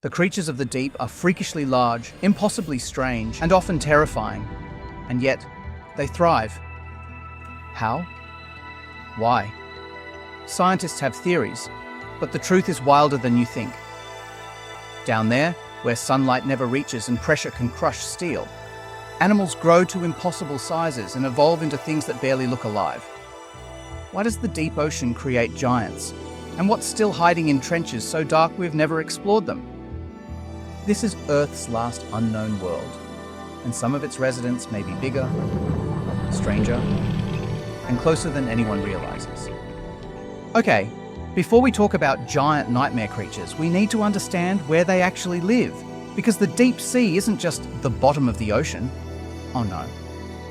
The creatures of the deep are freakishly large, impossibly strange, and often terrifying. And yet, they thrive. How? Why? Scientists have theories, but the truth is wilder than you think. Down there, where sunlight never reaches and pressure can crush steel, animals grow to impossible sizes and evolve into things that barely look alive. Why does the deep ocean create giants? And what's still hiding in trenches so dark we've never explored them? This is Earth's last unknown world, and some of its residents may be bigger, stranger, and closer than anyone realizes. Okay, before we talk about giant nightmare creatures, we need to understand where they actually live, because the deep sea isn't just the bottom of the ocean. Oh no,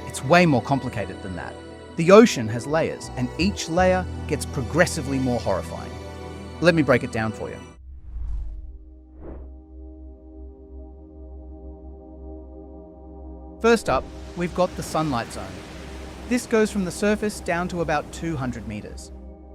it's way more complicated than that. The ocean has layers, and each layer gets progressively more horrifying. Let me break it down for you. First up, we've got the sunlight zone. This goes from the surface down to about 200 meters.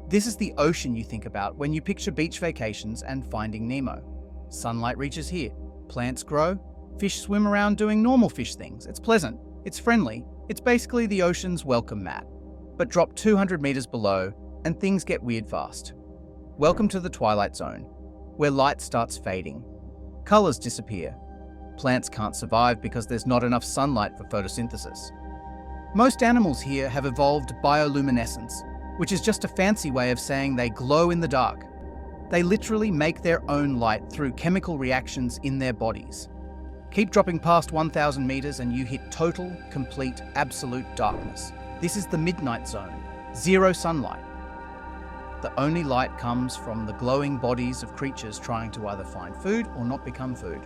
This is the ocean you think about when you picture beach vacations and Finding Nemo. Sunlight reaches here, plants grow, fish swim around doing normal fish things. It's pleasant, it's friendly, it's basically the ocean's welcome mat. But drop 200 meters below and things get weird fast. Welcome to the twilight zone, where light starts fading. Colors disappear. Plants can't survive because there's not enough sunlight for photosynthesis. Most animals here have evolved bioluminescence, which is just a fancy way of saying they glow in the dark. They literally make their own light through chemical reactions in their bodies. Keep dropping past 1,000 meters and you hit total, complete, absolute darkness. This is the midnight zone, zero sunlight. The only light comes from the glowing bodies of creatures trying to either find food or not become food.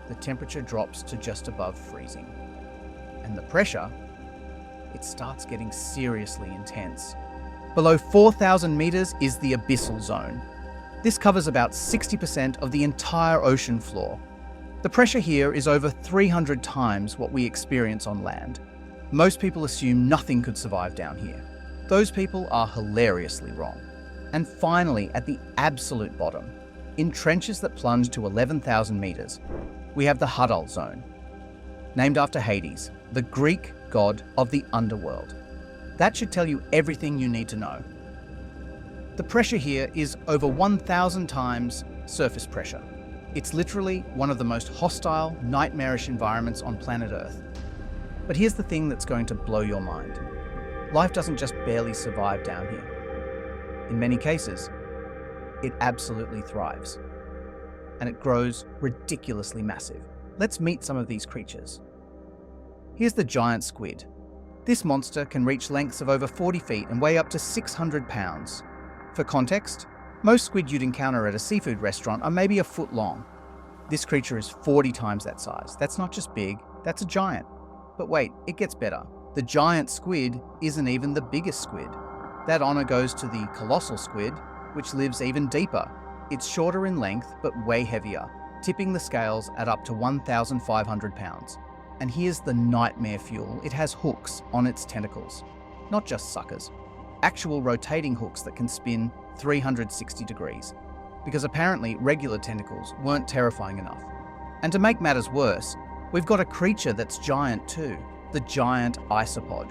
The temperature drops to just above freezing. And the pressure, it starts getting seriously intense. Below 4,000 meters is the abyssal zone. This covers about 60% of the entire ocean floor. The pressure here is over 300 times what we experience on land. Most people assume nothing could survive down here. Those people are hilariously wrong. And finally, at the absolute bottom, in trenches that plunge to 11,000 meters, we have the Hadal zone, named after Hades, the Greek god of the underworld. That should tell you everything you need to know. The pressure here is over 1,000 times surface pressure. It's literally one of the most hostile, nightmarish environments on planet Earth. But here's the thing that's going to blow your mind. Life doesn't just barely survive down here. In many cases, it absolutely thrives. And it grows ridiculously massive. Let's meet some of these creatures. Here's the giant squid. This monster can reach lengths of over 40 feet and weigh up to 600 pounds. For context, most squid you'd encounter at a seafood restaurant are maybe a foot long. This creature is 40 times that size. That's not just big, that's a giant. But wait, it gets better. The giant squid isn't even the biggest squid. That honor goes to the colossal squid, which lives even deeper. It's shorter in length, but way heavier, tipping the scales at up to 1,500 pounds. And here's the nightmare fuel. It has hooks on its tentacles. Not just suckers. Actual rotating hooks that can spin 360 degrees. Because apparently regular tentacles weren't terrifying enough. And to make matters worse, we've got a creature that's giant too. The giant isopod.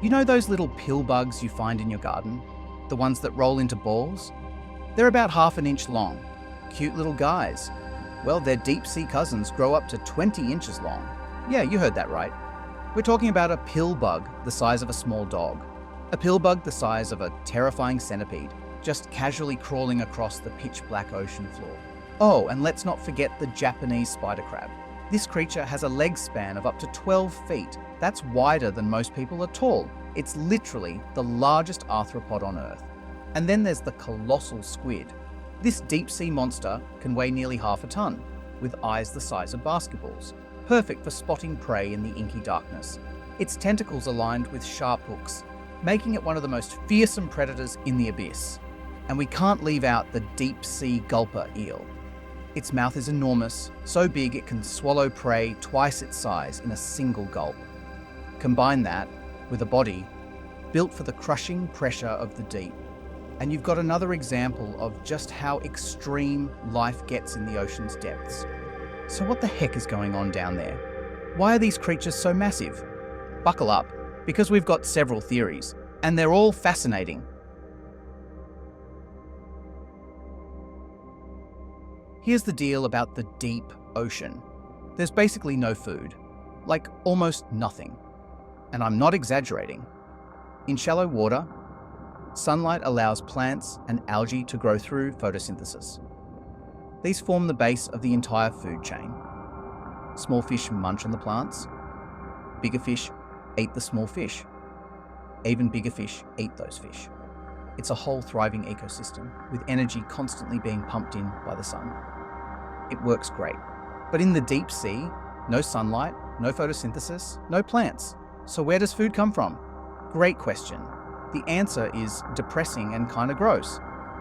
You know those little pill bugs you find in your garden? The ones that roll into balls? They're about ½ inch long. Cute little guys. Well, their deep sea cousins grow up to 20 inches long. Yeah, you heard that right. We're talking about a pill bug the size of a small dog. A pill bug the size of a terrifying centipede, just casually crawling across the pitch black ocean floor. Oh, and let's not forget the Japanese spider crab. This creature has a leg span of up to 12 feet. That's wider than most people are tall. It's literally the largest arthropod on Earth. And then there's the colossal squid. This deep sea monster can weigh nearly ½ a ton, with eyes the size of basketballs, perfect for spotting prey in the inky darkness. Its tentacles are lined with sharp hooks, making it one of the most fearsome predators in the abyss. And we can't leave out the deep sea gulper eel. Its mouth is enormous, so big it can swallow prey twice its size in a single gulp. Combine that with a body built for the crushing pressure of the deep, And you've got another example of just how extreme life gets in the ocean's depths. So what the heck is going on down there? Why are these creatures so massive? Buckle up, because we've got several theories, and they're all fascinating. Here's the deal about the deep ocean. There's basically no food, like almost nothing. And I'm not exaggerating. In shallow water, sunlight allows plants and algae to grow through photosynthesis. These form the base of the entire food chain. Small fish munch on the plants. Bigger fish eat the small fish. Even bigger fish eat those fish. It's a whole thriving ecosystem with energy constantly being pumped in by the sun. It works great. But in the deep sea, no sunlight, no photosynthesis, no plants. So where does food come from? Great question. The answer is depressing and kind of gross.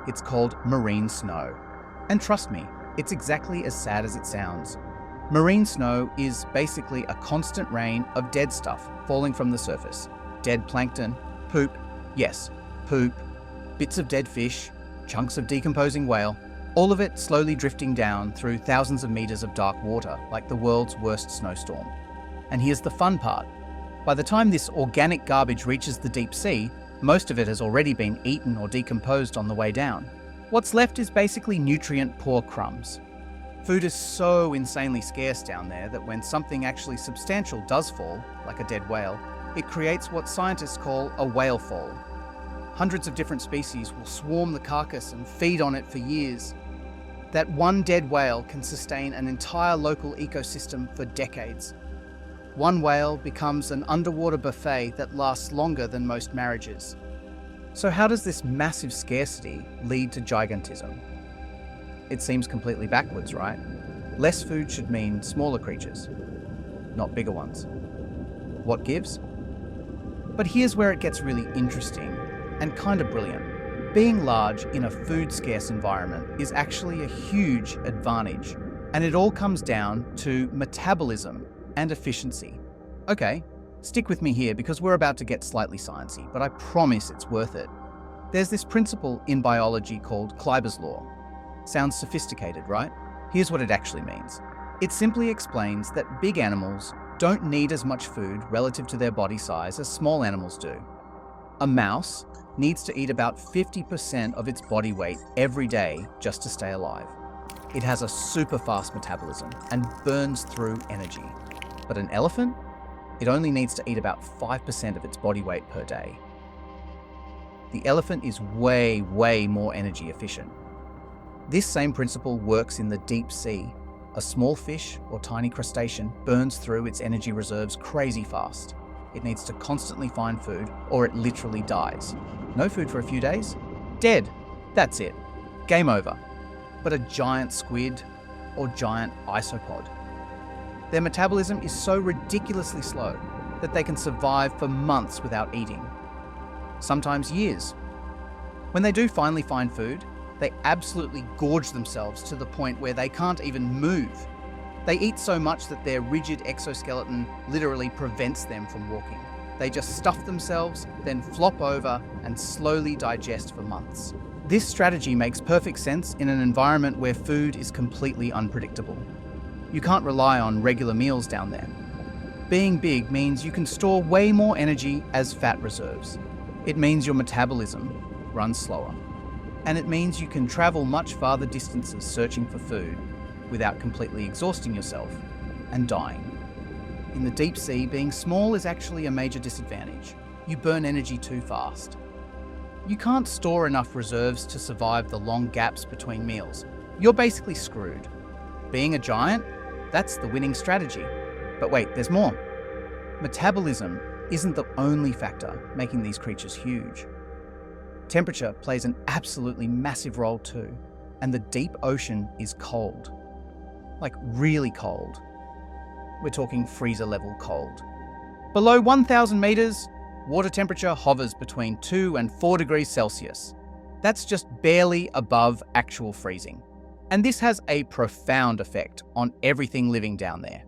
It's called marine snow. And trust me, it's exactly as sad as it sounds. Marine snow is basically a constant rain of dead stuff falling from the surface. Dead plankton, poop, yes, poop, bits of dead fish, chunks of decomposing whale, all of it slowly drifting down through thousands of meters of dark water like the world's worst snowstorm. And here's the fun part. By the time this organic garbage reaches the deep sea, most of it has already been eaten or decomposed on the way down. What's left is basically nutrient-poor crumbs. Food is so insanely scarce down there that when something actually substantial does fall, like a dead whale, it creates what scientists call a whale fall. Hundreds of different species will swarm the carcass and feed on it for years. That one dead whale can sustain an entire local ecosystem for decades. One whale becomes an underwater buffet that lasts longer than most marriages. So how does this massive scarcity lead to gigantism? It seems completely backwards, right? Less food should mean smaller creatures, not bigger ones. What gives? But here's where it gets really interesting and kind of brilliant. Being large in a food-scarce environment is actually a huge advantage, and it all comes down to metabolism and efficiency. Okay, stick with me here because we're about to get slightly sciencey, but I promise it's worth it. There's this principle in biology called Kleiber's law. Sounds sophisticated, right? Here's what it actually means. It simply explains that big animals don't need as much food relative to their body size as small animals do. A mouse needs to eat about 50% of its body weight every day just to stay alive. It has a super fast metabolism and burns through energy. But an elephant? It only needs to eat about 5% of its body weight per day. The elephant is way, way more energy efficient. This same principle works in the deep sea. A small fish or tiny crustacean burns through its energy reserves crazy fast. It needs to constantly find food or it literally dies. No food for a few days? Dead. That's it. Game over. But a giant squid or giant isopod, their metabolism is so ridiculously slow that they can survive for months without eating. Sometimes years. When they do finally find food, they absolutely gorge themselves to the point where they can't even move. They eat so much that their rigid exoskeleton literally prevents them from walking. They just stuff themselves, then flop over and slowly digest for months. This strategy makes perfect sense in an environment where food is completely unpredictable. You can't rely on regular meals down there. Being big means you can store way more energy as fat reserves. It means your metabolism runs slower. And it means you can travel much farther distances searching for food without completely exhausting yourself and dying. In the deep sea, being small is actually a major disadvantage. You burn energy too fast. You can't store enough reserves to survive the long gaps between meals. You're basically screwed. Being a giant? That's the winning strategy. But wait, there's more. Metabolism isn't the only factor making these creatures huge. Temperature plays an absolutely massive role too, and the deep ocean is cold. Like really cold. We're talking freezer level cold. Below 1,000 meters, water temperature hovers between 2 and 4 degrees Celsius. That's just barely above actual freezing. And this has a profound effect on everything living down there.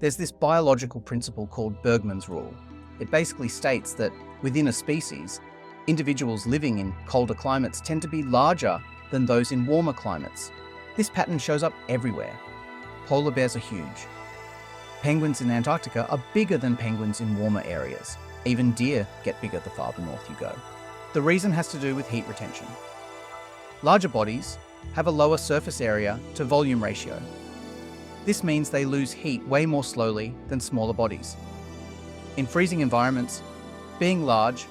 There's this biological principle called Bergmann's rule. It basically states that within a species, Individuals living in colder climates tend to be larger than those in warmer climates. This pattern shows up everywhere. Polar bears are huge. Penguins in Antarctica are bigger than penguins in warmer areas. Even deer get bigger the farther north you go. The reason has to do with heat retention. Larger bodies have a lower surface area to volume ratio. This means they lose heat way more slowly than smaller bodies. In freezing environments, being large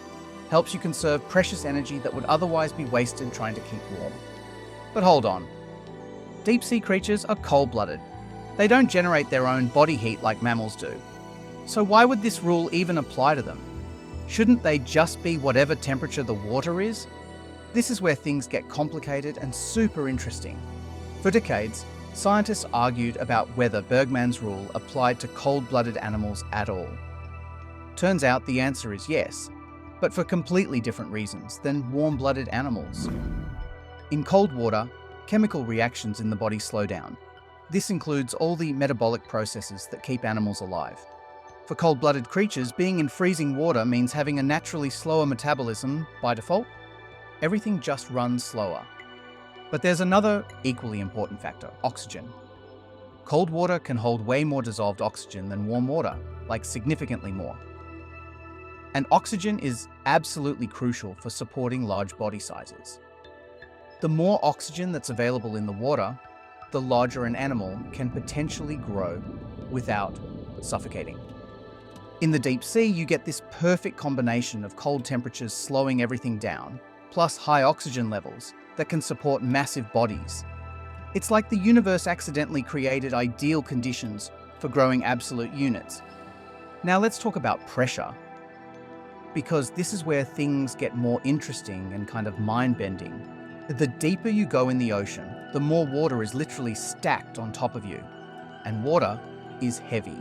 helps you conserve precious energy that would otherwise be wasted trying to keep warm. But hold on. Deep-sea creatures are cold-blooded. They don't generate their own body heat like mammals do. So why would this rule even apply to them? Shouldn't they just be whatever temperature the water is? This is where things get complicated and super interesting. For decades, scientists argued about whether Bergmann's rule applied to cold-blooded animals at all. Turns out the answer is yes, but for completely different reasons than warm-blooded animals. In cold water, chemical reactions in the body slow down. This includes all the metabolic processes that keep animals alive. For cold-blooded creatures, being in freezing water means having a naturally slower metabolism by default. Everything just runs slower. But there's another equally important factor: oxygen. Cold water can hold way more dissolved oxygen than warm water, like significantly more. And oxygen is absolutely crucial for supporting large body sizes. The more oxygen that's available in the water, the larger an animal can potentially grow without suffocating. In the deep sea, you get this perfect combination of cold temperatures slowing everything down, plus high oxygen levels that can support massive bodies. It's like the universe accidentally created ideal conditions for growing absolute units. Now let's talk about pressure, because this is where things get more interesting and kind of mind-bending. The deeper you go in the ocean, the more water is literally stacked on top of you, and water is heavy.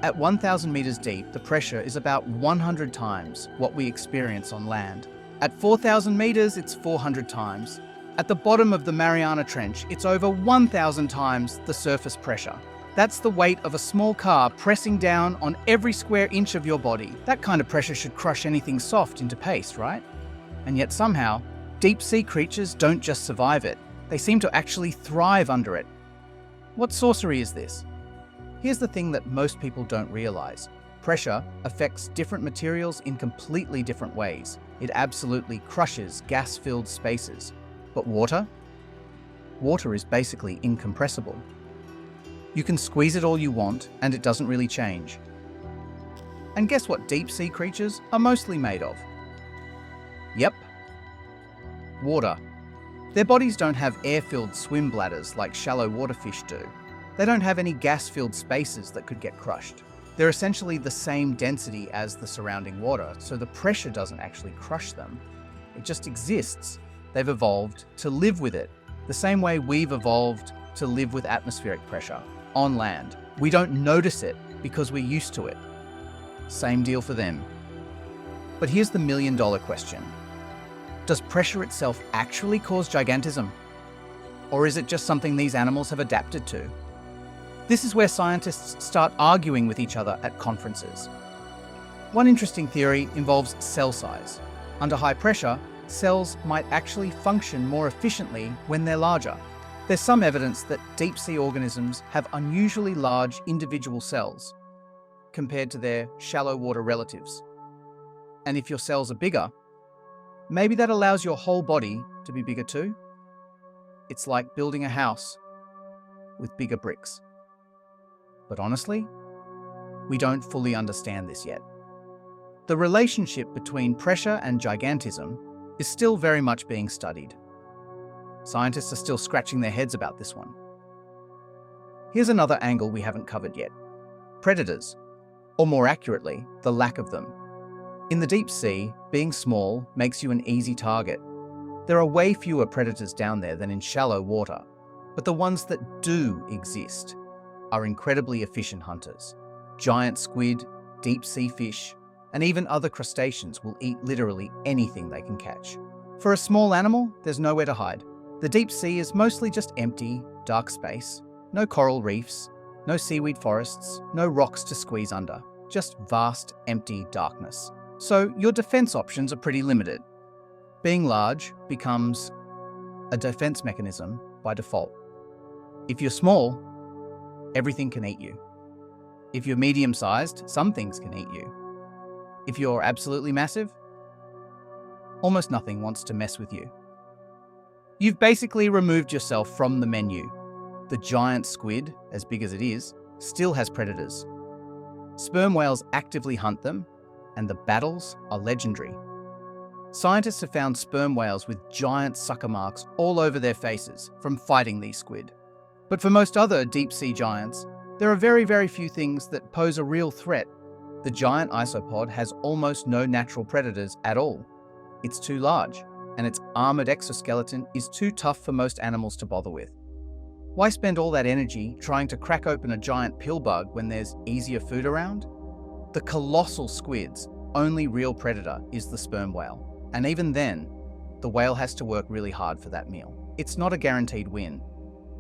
At 1,000 meters deep, the pressure is about 100 times what we experience on land. At 4,000 meters, it's 400 times. At the bottom of the Mariana Trench, it's over 1,000 times the surface pressure. That's the weight of a small car pressing down on every square inch of your body. That kind of pressure should crush anything soft into paste, right? And yet somehow, deep-sea creatures don't just survive it. They seem to actually thrive under it. What sorcery is this? Here's the thing that most people don't realize. Pressure affects different materials in completely different ways. It absolutely crushes gas-filled spaces. But water? Water is basically incompressible. You can squeeze it all you want, and it doesn't really change. And guess what deep-sea creatures are mostly made of? Yep. Water. Their bodies don't have air-filled swim bladders like shallow water fish do. They don't have any gas-filled spaces that could get crushed. They're essentially the same density as the surrounding water, so the pressure doesn't actually crush them. It just exists. They've evolved to live with it, the same way we've evolved to live with atmospheric pressure on land. We don't notice it because we're used to it. Same deal for them. But here's the million-dollar question. Does pressure itself actually cause gigantism? Or is it just something these animals have adapted to? This is where scientists start arguing with each other at conferences. One interesting theory involves cell size. Under high pressure, cells might actually function more efficiently when they're larger. There's some evidence that deep-sea organisms have unusually large individual cells compared to their shallow water relatives. And if your cells are bigger, maybe that allows your whole body to be bigger too. It's like building a house with bigger bricks. But honestly, we don't fully understand this yet. The relationship between pressure and gigantism is still very much being studied. Scientists are still scratching their heads about this one. Here's another angle we haven't covered yet. Predators, or more accurately, the lack of them. In the deep sea, being small makes you an easy target. There are way fewer predators down there than in shallow water, but the ones that do exist are incredibly efficient hunters. Giant squid, deep-sea fish, and even other crustaceans will eat literally anything they can catch. For a small animal, there's nowhere to hide. The deep sea is mostly just empty, dark space. No coral reefs, no seaweed forests, no rocks to squeeze under. Just vast, empty darkness. So your defense options are pretty limited. Being large becomes a defense mechanism by default. If you're small, everything can eat you. If you're medium-sized, some things can eat you. If you're absolutely massive, almost nothing wants to mess with you. You've basically removed yourself from the menu. The giant squid, as big as it is, still has predators. Sperm whales actively hunt them, and the battles are legendary. Scientists have found sperm whales with giant sucker marks all over their faces from fighting these squid. But for most other deep-sea giants, there are very, very few things that pose a real threat. The giant isopod has almost no natural predators at all. It's too large, and its armored exoskeleton is too tough for most animals to bother with. Why spend all that energy trying to crack open a giant pill bug when there's easier food around? The colossal squid's only real predator is the sperm whale, and even then, the whale has to work really hard for that meal. It's not a guaranteed win.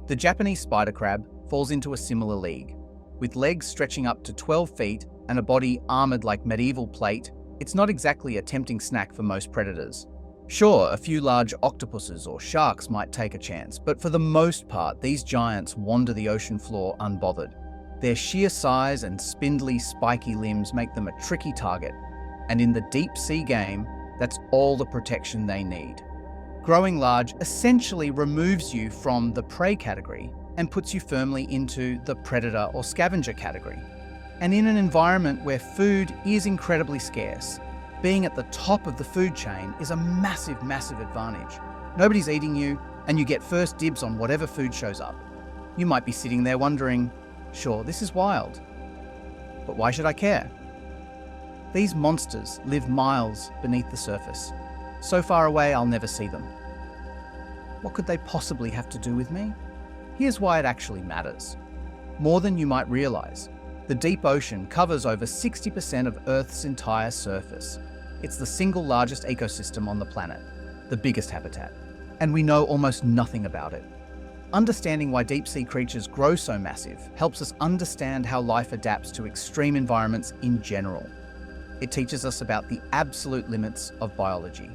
The Japanese spider crab falls into a similar league. With legs stretching up to 12 feet and a body armored like medieval plate, it's not exactly a tempting snack for most predators. Sure, a few large octopuses or sharks might take a chance, but for the most part, these giants wander the ocean floor unbothered. Their sheer size and spindly, spiky limbs make them a tricky target, and in the deep sea game, that's all the protection they need. Growing large essentially removes you from the prey category and puts you firmly into the predator or scavenger category. And in an environment where food is incredibly scarce, being at the top of the food chain is a massive, massive advantage. Nobody's eating you, and you get first dibs on whatever food shows up. You might be sitting there wondering, sure, this is wild, but why should I care? These monsters live miles beneath the surface. So far away, I'll never see them. What could they possibly have to do with me? Here's why it actually matters. More than you might realize, the deep ocean covers over 60% of Earth's entire surface. It's the single largest ecosystem on the planet, the biggest habitat, and we know almost nothing about it. Understanding why deep-sea creatures grow so massive helps us understand how life adapts to extreme environments in general. It teaches us about the absolute limits of biology.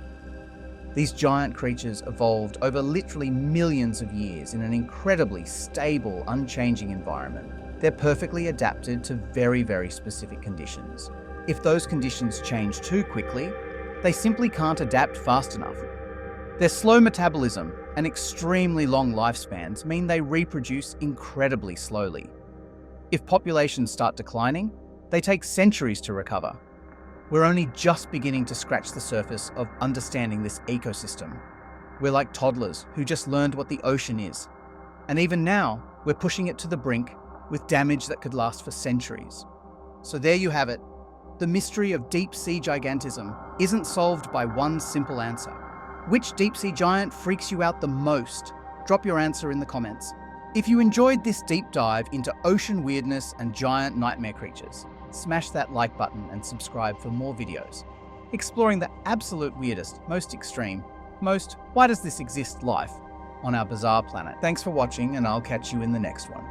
These giant creatures evolved over literally millions of years in an incredibly stable, unchanging environment. They're perfectly adapted to very, very specific conditions. If those conditions change too quickly, they simply can't adapt fast enough. Their slow metabolism and extremely long lifespans mean they reproduce incredibly slowly. If populations start declining, they take centuries to recover. We're only just beginning to scratch the surface of understanding this ecosystem. We're like toddlers who just learned what the ocean is. And even now, we're pushing it to the brink with damage that could last for centuries. So there you have it. The mystery of deep-sea gigantism isn't solved by one simple answer. Which deep-sea giant freaks you out the most? Drop your answer in the comments. If you enjoyed this deep dive into ocean weirdness and giant nightmare creatures, smash that like button and subscribe for more videos. Exploring the absolute weirdest, most extreme, most why does this exist life on our bizarre planet. Thanks for watching, and I'll catch you in the next one.